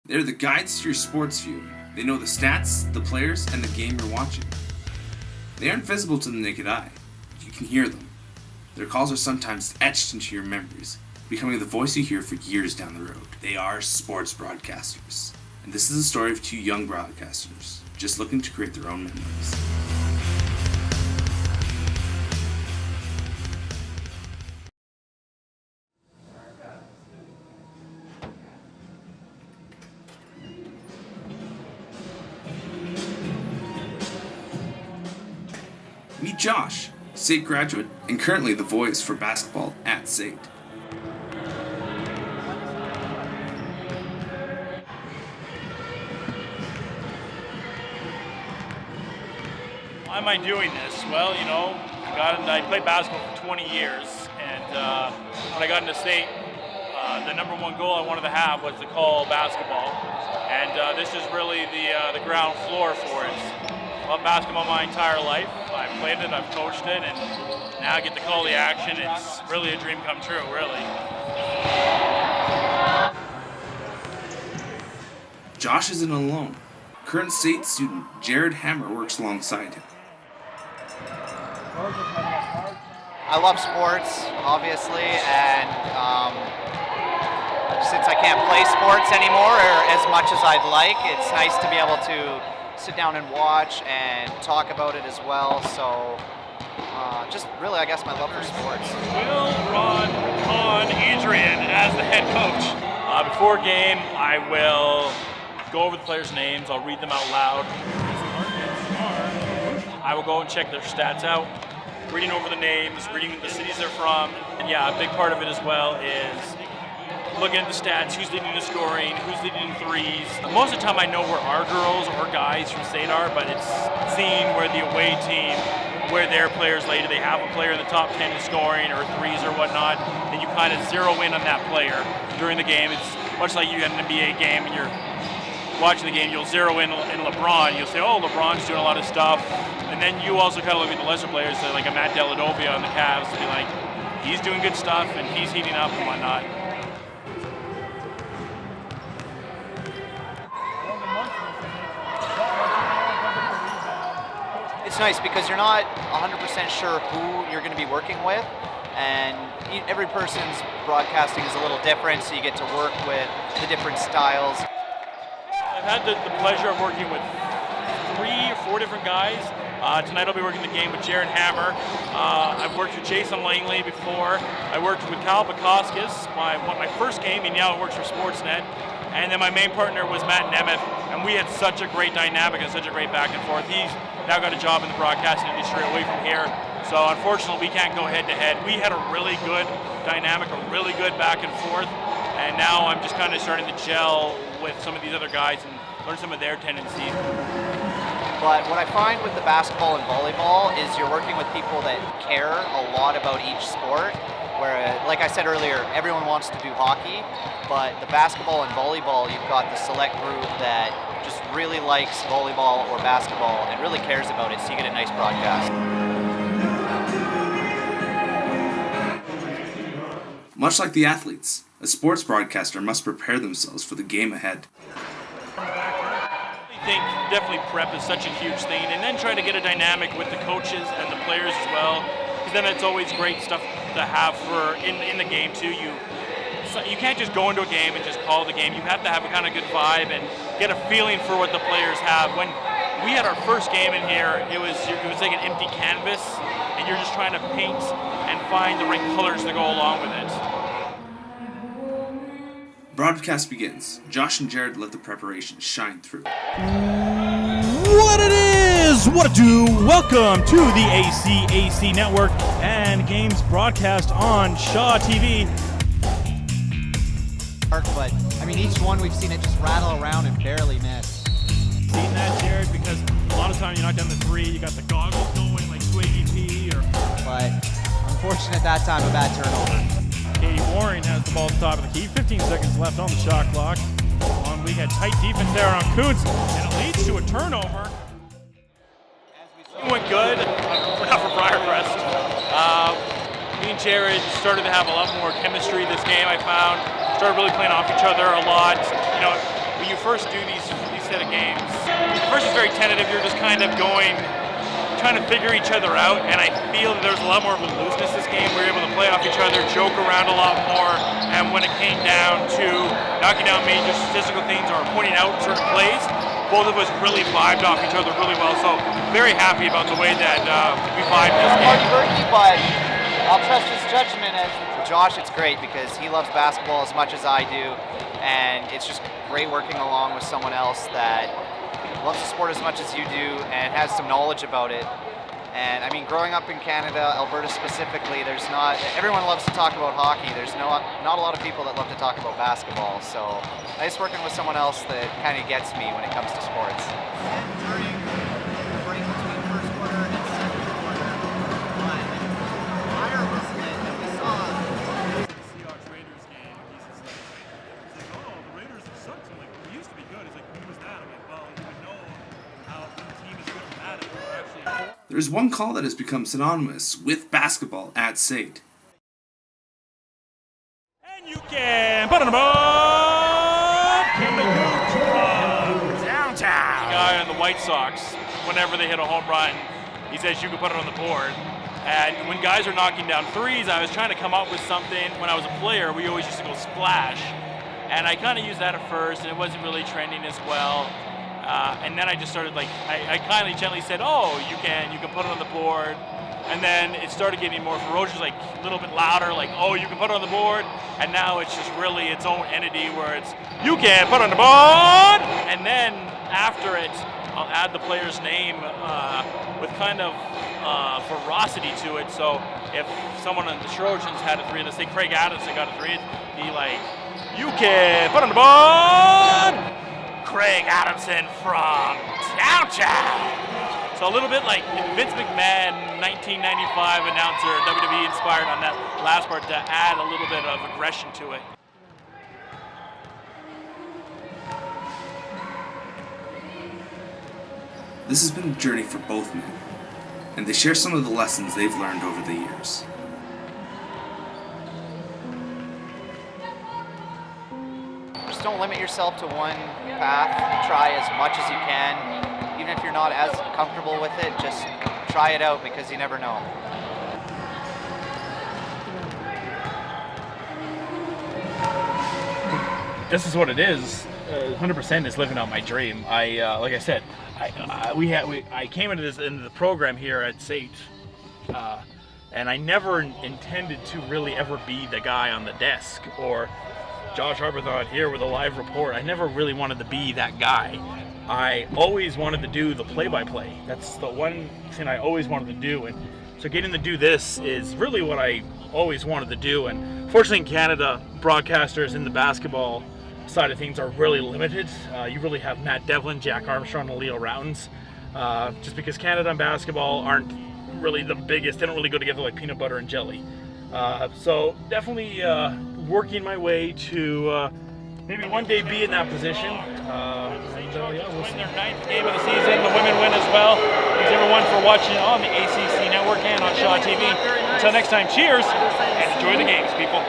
They're the guides to your sports viewing. They know the stats, the players, and the game you're watching. They aren't visible to the naked eye. You can hear them. Their calls are sometimes etched into your memories, becoming the voice you hear for years down the road. They are sports broadcasters. And this is the story of two young broadcasters, just looking to create their own memories. Meet Josh, SAIT graduate, and currently the voice for basketball at SAIT. Why am I doing this? Well, I played basketball for 20 years, and when I got into SAIT, the number one goal I wanted to have was to call basketball, and this is really the ground floor for it. I love basketball my entire life. I've played it, I've coached it, and now I get to call the action. It's really a dream come true, really. Josh isn't alone. Current SAIT student Jared Hammer works alongside him. I love sports, obviously, and since I can't play sports anymore or as much as I'd like, it's nice to be able to sit down and watch and talk about it as well. So just really, I guess, my love for sports. Will Ron Con Adrian as the head coach. Before game, I will go over the players' names. I'll read them out loud. I will go and check their stats out, reading over the names, reading the cities they're from. And yeah, a big part of it as well is looking at the stats, who's leading the scoring, who's leading threes. Most of the time I know where our girls or guys from SAIT are, but it's seeing where the away team, where their players later, they have a player in the top 10 in scoring or threes or whatnot, then you kind of zero in on that player during the game. It's much like you had an NBA game and you're watching the game, you'll zero in LeBron, you'll say, oh, LeBron's doing a lot of stuff. And then you also kind of look at the lesser players, like a Matt Dellavedova on the Cavs, and be like, he's doing good stuff and he's heating up and whatnot. It's nice because you're not 100% sure who you're going to be working with, and every person's broadcasting is a little different, so you get to work with the different styles. I've had the pleasure of working with 3 or 4 different guys. Tonight I'll be working the game with Jared Hammer. I've worked with Jason Langley before. I worked with Kyle Bukowskis, my first game. He now works for Sportsnet. And then my main partner was Matt Nemeth, and we had such a great dynamic and such a great back and forth. He's now got a job in the broadcasting industry away from here. So unfortunately we can't go head to head. We had a really good dynamic, a really good back and forth. And now I'm just kind of starting to gel with some of these other guys and learn some of their tendencies. But what I find with the basketball and volleyball is you're working with people that care a lot about each sport. Where, like I said earlier, everyone wants to do hockey, but the basketball and volleyball, you've got the select group that just really likes volleyball or basketball and really cares about it, so you get a nice broadcast. Much like the athletes, a sports broadcaster must prepare themselves for the game ahead. I think definitely prep is such a huge thing, and then try to get a dynamic with the coaches and the players as well, because then it's always great stuff to have for in the game too. You can't just go into a game and just call the game. You have to have a kind of good vibe and get a feeling for what the players have. When we had our first game in here, it was like an empty canvas, and you're just trying to paint and find the right colors to go along with it. Broadcast begins. Josh and Jared let the preparation shine through. What it is, what it do, welcome to the AC Network and games broadcast on Shaw TV. But, I mean, each one we've seen it just rattle around and barely miss. Seen that, Jared, because a lot of times you're not down the 3, you got the goggles going like Swaggy P or... But, unfortunate that time, a bad turnover. Katie Waring has the ball at the top of the key, 15 seconds left on the shot clock. We had tight defense there on Kuntz, and it leads to a turnover. It went good, not for Briarcrest. Me and Jared started to have a lot more chemistry this game, I found. Started really playing off each other a lot. when you first do these set of games, first it's very tentative. You're just kind of trying to figure each other out, and I feel that there's a lot more of a looseness this game. We were able to play off each other, joke around a lot more, and when it came down to knocking down major statistical things or pointing out certain plays, both of us really vibed off each other really well. So very happy about the way that we vibed this game. But I'll trust his judgment. As for Josh, it's great because he loves basketball as much as I do, and it's just great working along with someone else that loves the sport as much as you do and has some knowledge about it. And I mean, growing up in Canada, Alberta specifically, everyone loves to talk about hockey. There's not a lot of people that love to talk about basketball. So nice working with someone else that kind of gets me when it comes to sports. During the break between first quarter and second quarter, fire was lit, and we saw the Seahawks-Raiders game. He's like, oh, the Raiders have sucked. I'm like, we used to be good. He's like, who was that? I'm like, well, you would know how the team is good and bad if we're actually. There is one call that has become synonymous with basketball at SAIT. And you can put on the board. Downtown. The guy on the White Sox, whenever they hit a home run, he says you can put it on the board. And when guys are knocking down threes, I was trying to come up with something. When I was a player, we always used to go splash. And I kind of used that at first, and it wasn't really trending as well. And then I just started I kindly, gently said, oh, you can put it on the board. And then it started getting more ferocious, like a little bit louder, like, oh, you can put it on the board. And now it's just really its own entity where it's, you can put it on the board. And then after it, I'll add the player's name with kind of ferocity to it. So if someone on the Trojans had a three, let's say Craig Adamson got a three, it'd be like, you can put it on the board. Craig Adamson from downtown. So a little bit like Vince McMahon, 1995 announcer, WWE inspired on that last part to add a little bit of aggression to it. This has been a journey for both men, and they share some of the lessons they've learned over the years. Just don't limit yourself to one path. Try as much as you can. Even if you're not as comfortable with it, just try it out because you never know. This is what it is. 100% is living out my dream. Like I said, I came into the program here at SAIT, and I never intended to really ever be the guy on the desk or Josh Arbuthon here with a live report. I never really wanted to be that guy. I always wanted to do the play-by-play. That's the one thing I always wanted to do, and so getting to do this is really what I always wanted to do. And fortunately in Canada, broadcasters in the basketball side of things are really limited. You really have Matt Devlin, Jack Armstrong, and Leo Routins. Just because Canada and basketball aren't really the biggest, they don't really go together like peanut butter and jelly. So definitely working my way to maybe one day be in that position. Yeah, we'll win their 9th game of the season. The women win as well. Thanks everyone for watching on the ACC Network and on Shaw TV. Until next time, cheers and enjoy the games, people.